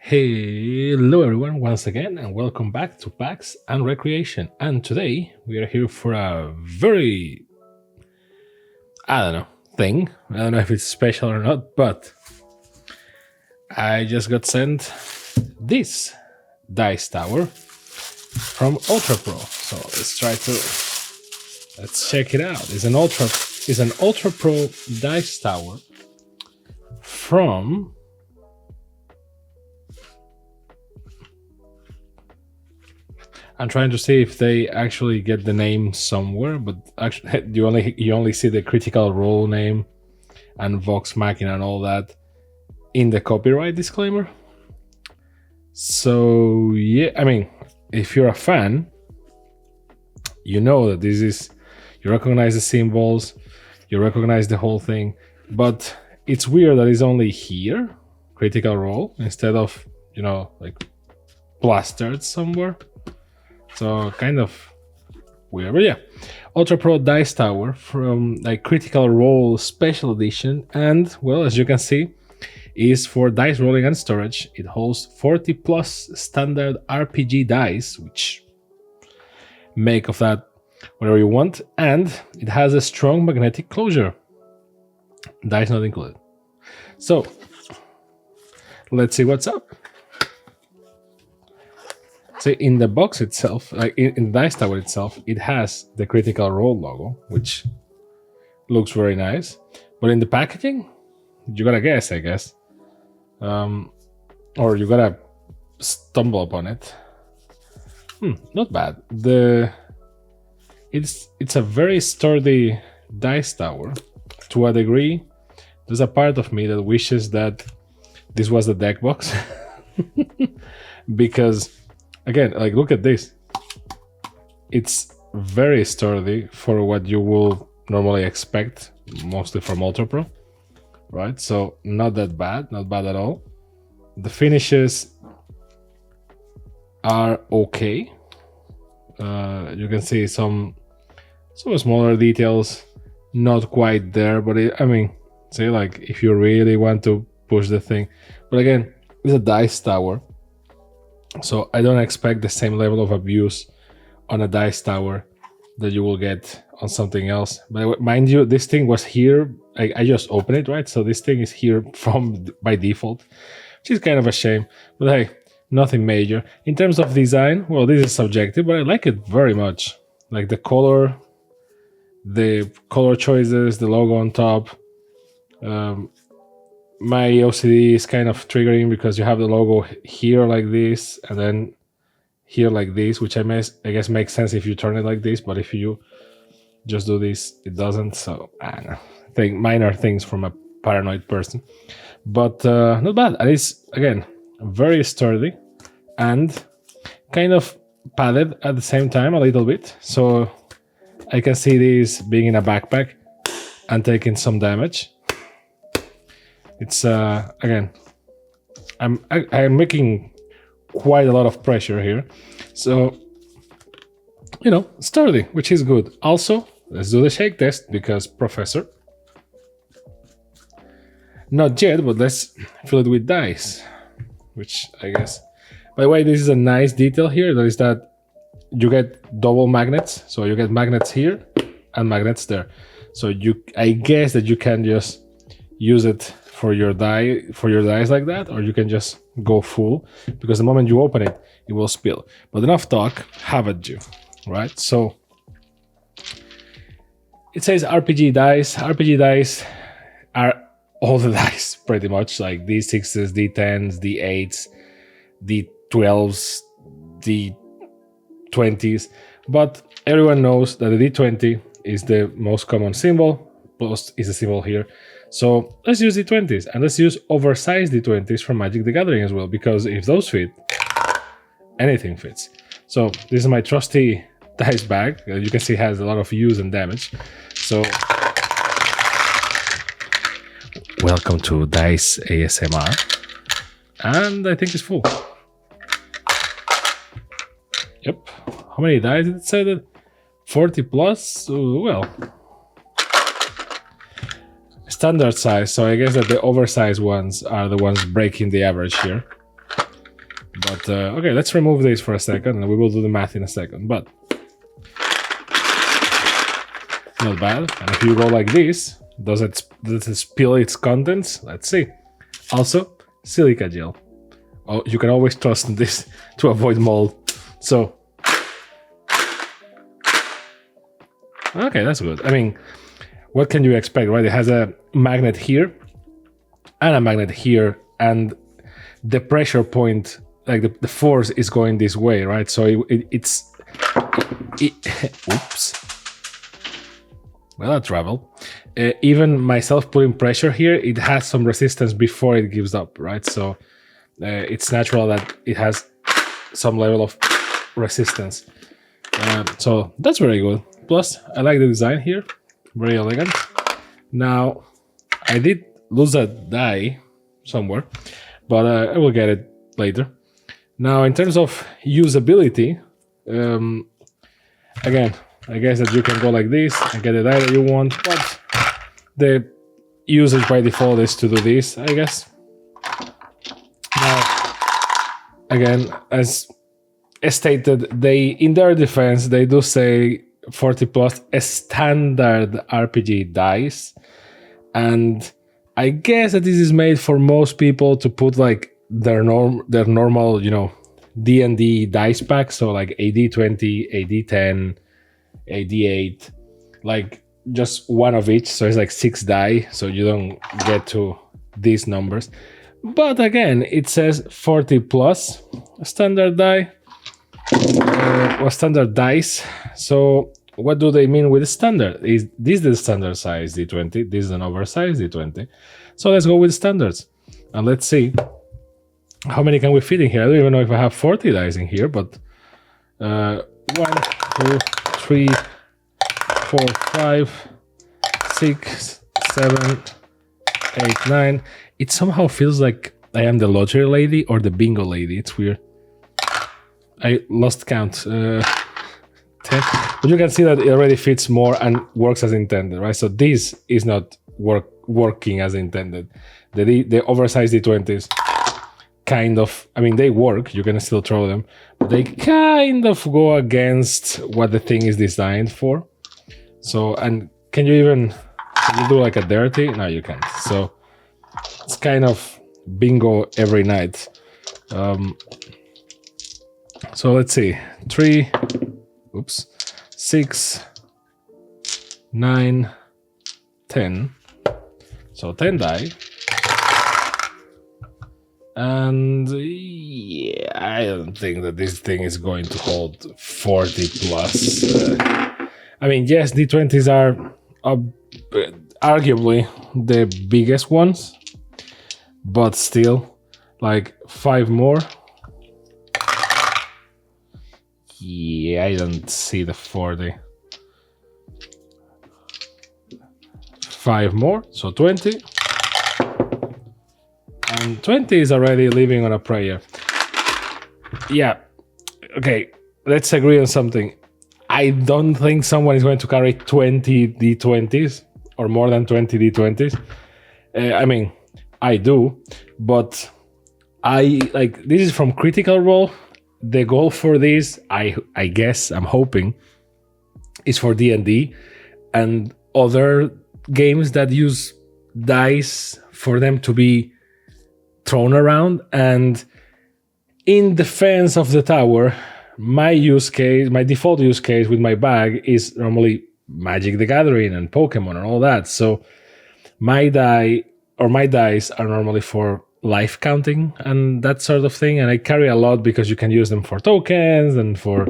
Hello everyone once again and welcome back to Packs and Recreation, and today we are here for a very, thing. I don't know if it's special or not, but I just got sent this dice tower from UltraPro. So let's check it out. It's an UltraPro dice tower from I'm trying to see if they actually get the name somewhere, but actually you only see the Critical Role name and Vox Machina and all that in the copyright disclaimer. So yeah, I mean, if you're a fan, you know that you recognize the symbols, you recognize the whole thing, but it's weird that it's only here, Critical Role, instead of, like plastered somewhere. So kind of weird, but yeah. UltraPro Dice Tower from like Critical Role Special Edition, and well, as you can see, is for dice rolling and storage. It holds 40 plus standard RPG dice, which make of that whatever you want, and it has a strong magnetic closure. Dice not included. So let's see what's up. So in the box itself, like in the dice tower itself, it has the Critical Role logo, which looks very nice. But in the packaging, you gotta guess, I guess, or you gotta stumble upon it. Not bad. It's a very sturdy dice tower to a degree. There's a part of me that wishes that this was the deck box because. Again, like look at this. It's very sturdy for what you will normally expect, mostly from UltraPro, right? So not that bad, not bad at all. The finishes are okay. You can see some smaller details, not quite there, but say like if you really want to push the thing. But again, it's a dice tower. So I don't expect the same level of abuse on a dice tower that you will get on something else. But mind you, this thing was here. I just opened it, right? So this thing is here by default, which is kind of a shame. But hey, nothing major. In terms of design, well, this is subjective, but I like it very much. Like the color choices, the logo on top. My OCD is kind of triggering because you have the logo here like this and then here like this, which I guess makes sense if you turn it like this, but if you just do this, it doesn't. So I don't know. I think minor things from a paranoid person, but not bad. And it's again very sturdy and kind of padded at the same time a little bit. So I can see this being in a backpack and taking some damage. It's again, I'm making quite a lot of pressure here, so sturdy, which is good. Also, let's do the shake test because Professor. Not yet, but let's fill it with dice, which I guess. By the way, this is a nice detail here. That is that you get double magnets, so you get magnets here and magnets there. So I guess that you can just use it for your dice like that, or you can just go full, because the moment you open it, it will spill. But enough talk, have at you, right? So it says RPG dice. RPG dice are all the dice, pretty much, like D6s, D10s, D8s, D12s, D20s. But everyone knows that the D20 is the most common symbol, plus is the symbol here. So let's use D20s, and let's use oversized D20s from MagicTheGathering as well, because if those fit, anything fits. So this is my trusty dice bag. You can see it has a lot of use and damage. So welcome to Dice ASMR. And I think it's full. Yep. How many dice did it say that? 40 plus? Well, standard size, so I guess that the oversized ones are the ones breaking the average here. But okay, let's remove this for a second, and we will do the math in a second. But not bad. And if you go like this, does it spill its contents? Let's see. Also, silica gel. Oh, you can always trust this to avoid mold. So, okay, that's good. I mean, what can you expect, right? It has a magnet here and a magnet here, and the pressure point, like the force is going this way, right? So it's oops. Well, I travel. Even myself putting pressure here, it has some resistance before it gives up, right? So it's natural that it has some level of resistance. So that's very good. Plus, I like the design here. Very elegant. Now, I did lose a die somewhere, but I will get it later. Now, in terms of usability, again, I guess that you can go like this and get the die that you want, but the usage by default is to do this, I guess. Now, again, as stated, they, in their defense, they do say 40 plus a standard RPG dice, and I guess that this is made for most people to put like their normal, you know, D&D dice pack, so like a D20, a D10, a D8, like just one of each, so it's like 6 die, so you don't get to these numbers. But again, it says 40 plus standard die, or standard dice. So what do they mean with standard? Is this the standard size D20? This is an oversized D20. So let's go with standards, and let's see how many can we fit in here. I don't even know if I have 40 dice in here, but 1, 2, 3, 4, 5, 6, 7, 8, 9. It somehow feels like I am the lottery lady or the bingo lady. It's weird. I lost count. 10. But you can see that it already fits more and works as intended, right? So this is not working as intended. The oversized D20s kind of, I mean, they work. You can still throw them, but they kind of go against what the thing is designed for. So, and can you do like a dirty? No, you can't. So it's kind of bingo every night. So let's see, 3, oops, 6, 9, 10. So 10 die. And yeah, I don't think that this thing is going to hold 40 plus. I mean, yes, D20s are arguably the biggest ones, but still, like 5 more. Yeah, I don't see the 40. 5 more, so 20. And 20 is already living on a prayer. Yeah, okay, let's agree on something. I don't think someone is going to carry 20 D20s or more than 20 D20s. I mean, I do, but I like, this is from Critical Role. The goal for this, I guess, I'm hoping, is for D&D and other games that use dice for them to be thrown around. And in defense of the tower, my default use case with my bag is normally Magic the Gathering and Pokemon and all that. So my dice are normally for life counting and that sort of thing, and I carry a lot because you can use them for tokens and for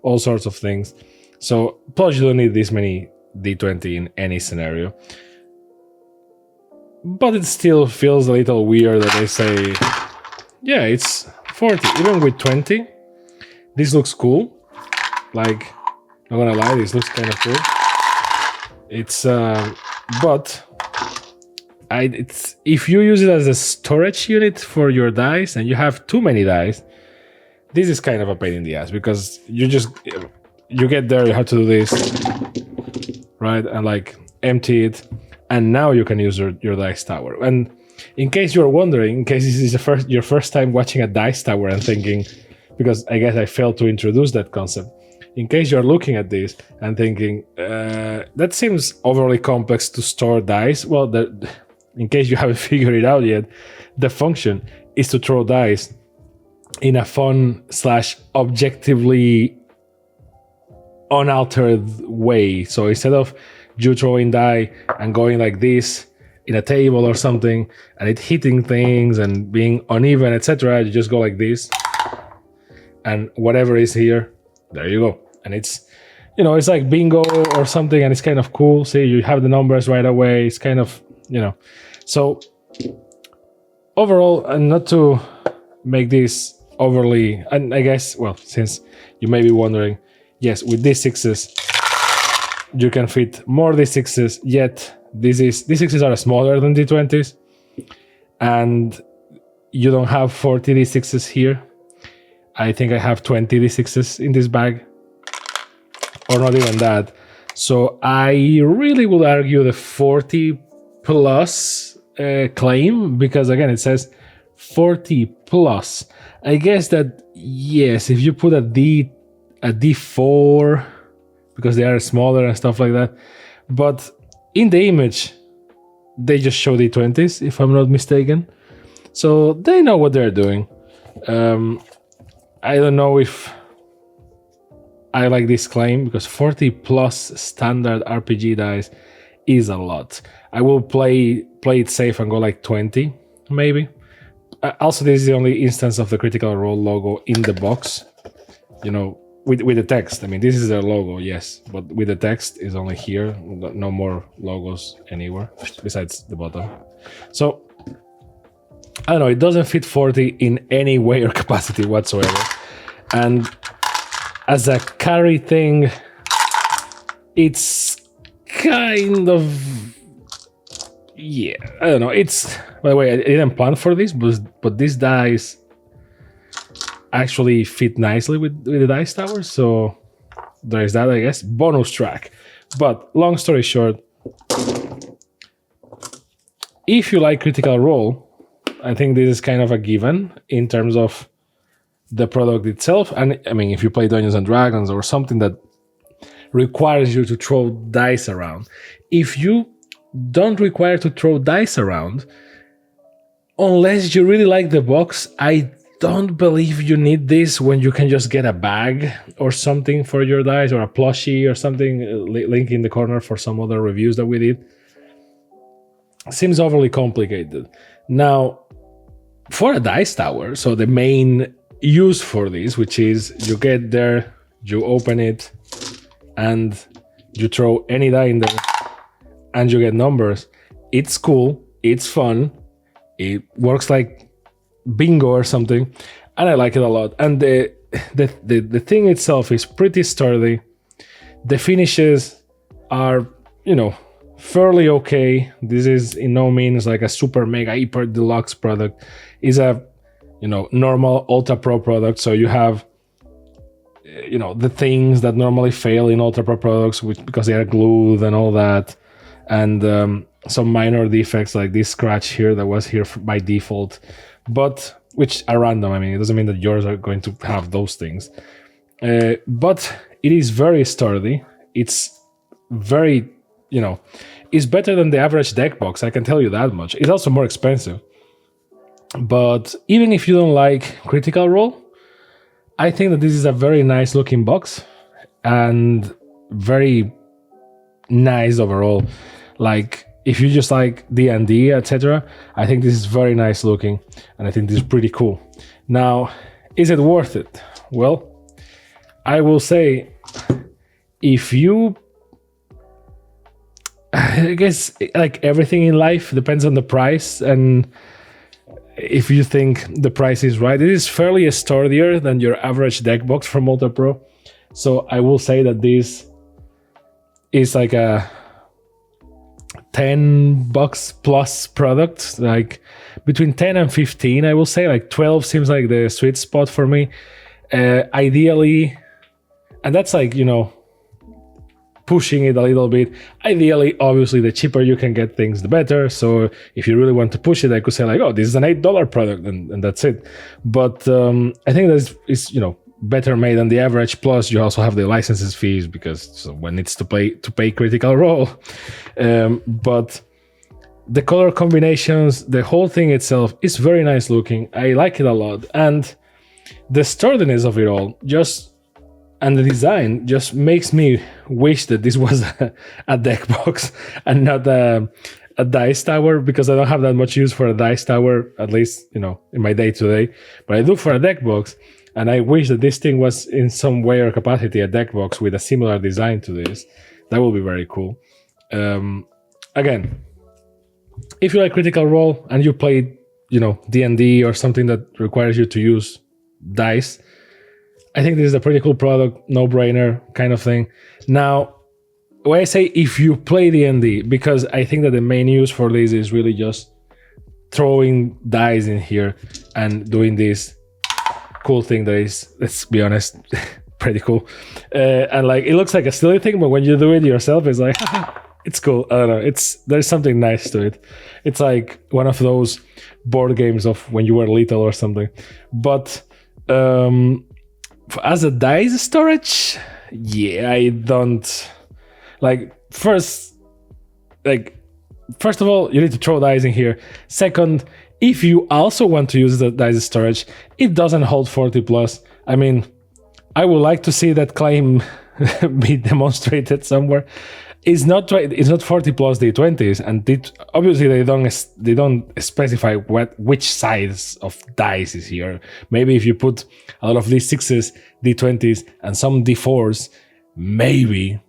all sorts of things. So plus you don't need this many D20 in any scenario. But it still feels a little weird that they say, yeah, it's 40. Even with 20, this looks cool. Like, not gonna lie, this looks kind of cool. It's but it's if you use it as a storage unit for your dice and you have too many dice, this is kind of a pain in the ass, because you get there, you have to do this, right, and like empty it, and now you can use your dice tower. And in case you're wondering, in case this is your first time watching a dice tower and thinking, because I guess I failed to introduce that concept. In case you're looking at this and thinking, that seems overly complex to store dice. Well, in case you haven't figured it out yet, the function is to throw dice in a fun / objectively unaltered way. So instead of you throwing die and going like this in a table or something and it hitting things and being uneven, etc., you just go like this, and whatever is here, there you go. And it's, you know, it's like bingo or something, and it's kind of cool. See, you have the numbers right away. It's kind of, you know. So overall, and not to make this overly, and I guess, well, since you may be wondering, yes, with these sixes, you can fit more D6s, yet D6s are smaller than D20s, and you don't have 40 D6s here. I think I have 20 D6s in this bag, or not even that. So I really would argue the 40 plus claim, because again, it says 40 plus. I guess that, yes, if you put a D4, because they are smaller and stuff like that, but in the image, they just show D20s, if I'm not mistaken. So they know what they're doing. I don't know if I like this claim, because 40 plus standard RPG dice is a lot. I will play it safe and go like 20, maybe. Also, this is the only instance of the Critical Role logo in the box, you know, with the text. I mean, this is their logo, yes, but with the text is only here. No more logos anywhere besides the bottom. So I don't know, it doesn't fit 40 in any way or capacity whatsoever. And as a carry thing, it's kind of, yeah, I don't know. It's, by the way, I didn't plan for this, but these dice actually fit nicely with the dice tower. So there's that, I guess. Bonus track. But long story short, if you like Critical Role, I think this is kind of a given in terms of the product itself. And I mean, if you play Dungeons and Dragons or something that requires you to throw dice around, if you don't require to throw dice around, unless you really like the box, I don't believe you need this when you can just get a bag or something for your dice, or a plushie or something. Link in the corner for some other reviews that we did. Seems overly complicated. Now, for a dice tower, so the main use for this, which is you get there, you open it, and you throw any die in there, and you get numbers. It's cool, it's fun, it works like bingo or something, and I like it a lot. And the thing itself is pretty sturdy. The finishes are, you know, fairly okay. This is in no means like a super mega hyper deluxe product. It's a, you know, normal UltraPro product. So you have, you know, the things that normally fail in UltraPro products, which because they are glued and all that, and some minor defects like this scratch here that was here by default, but which are random. I mean, it doesn't mean that yours are going to have those things. But it is very sturdy. It's very, you know, it's better than the average deck box, I can tell you that much. It's also more expensive. But even if you don't like Critical Role, I think that this is a very nice looking box and very nice overall. Like, if you just like D&D, etc., I think this is very nice looking, and I think this is pretty cool. Now, is it worth it? Well, I will say, if you, I guess, like everything in life depends on the price, and if you think the price is right, it is fairly sturdier than your average deck box from UltraPro. So I will say that this is like a $10 plus product, like between 10 and 15. I will say like 12 seems like the sweet spot for me. Ideally, and that's like, you know, pushing it a little bit. Ideally, obviously, the cheaper you can get things, the better. So if you really want to push it, I could say like, oh, this is an $8 product, and that's it. But I think that is, you know, better made than the average. Plus, you also have the licenses fees because someone needs to pay Critical Role. But the color combinations, the whole thing itself is very nice looking. I like it a lot, and the sturdiness of it all and the design just makes me wish that this was a deck box and not a dice tower, because I don't have that much use for a dice tower, at least, you know, in my day-to-day. But I do for a deck box, and I wish that this thing was in some way or capacity a deck box with a similar design to this. That would be very cool. Again, if you like Critical Role and you play, you know, D&D or something that requires you to use dice, I think this is a pretty cool product, no-brainer kind of thing. Now, when I say if you play D&D, because I think that the main use for this is really just throwing dice in here and doing this cool thing that is, let's be honest, pretty cool. And like, it looks like a silly thing, but when you do it yourself, it's like, it's cool. I don't know. There's something nice to it. It's like one of those board games of when you were little or something. But as a dice storage, yeah, I don't like. First of all, you need to throw dice in here. Second, if you also want to use the dice storage, it doesn't hold 40 plus. I mean, I would like to see that claim be demonstrated somewhere. It's not 40 plus D20s, and obviously they don't specify which size of dice is here. Maybe if you put a lot of D6s, D20s, and some D4s, maybe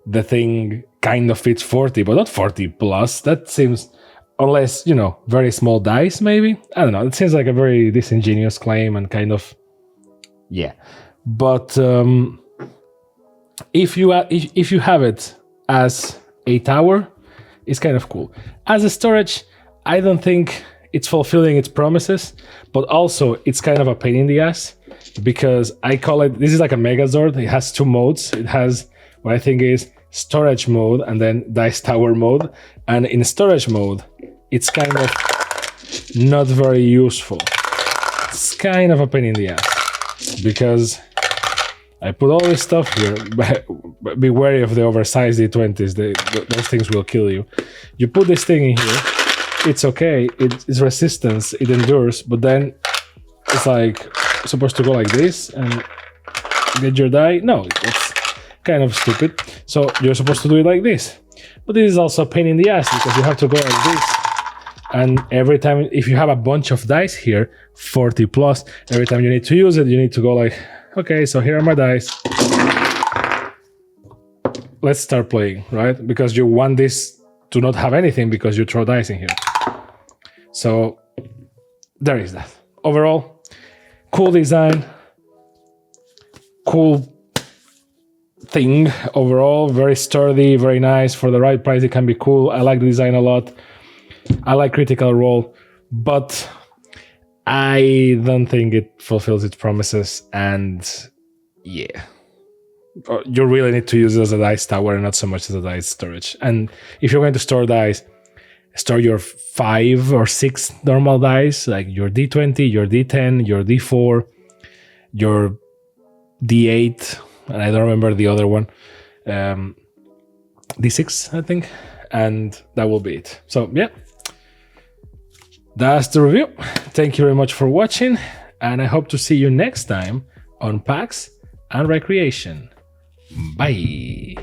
the thing kind of fits 40, but not 40 plus. That seems, unless, you know, very small dice, maybe. I don't know. It seems like a very disingenuous claim and kind of, yeah. But if you have it as a tower, it's kind of cool. As a storage, I don't think it's fulfilling its promises, but also it's kind of a pain in the ass, because I call it, this is like a Megazord. It has two modes. It has what I think is storage mode and then dice tower mode. And in storage mode, it's kind of not very useful. It's kind of a pain in the ass, because I put all this stuff here, but be wary of the oversized D20s. Those things will kill you. You put this thing in here, it's okay, it's resistance, it endures, but then it's like supposed to go like this and get your die. No, it's kind of stupid. So you're supposed to do it like this. But this is also a pain in the ass, because you have to go like this. And every time, if you have a bunch of dice here, 40 plus, every time you need to use it, you need to go like, okay, so here are my dice. Let's start playing, right? Because you want this to not have anything because you throw dice in here. So there is that. Overall, cool design, cool thing overall, very sturdy, very nice. For the right price, it can be cool. I like the design a lot. I like Critical Role, but I don't think it fulfills its promises, and yeah. You really need to use it as a dice tower and not so much as a dice storage. And if you're going to store dice, store your 5 or 6 normal dice, like your D20, your D10, your D4, your D8, and I don't remember the other one, D6, I think, and that will be it. So yeah, that's the review. Thank you very much for watching, and I hope to see you next time on PAX and Recreation. Bye.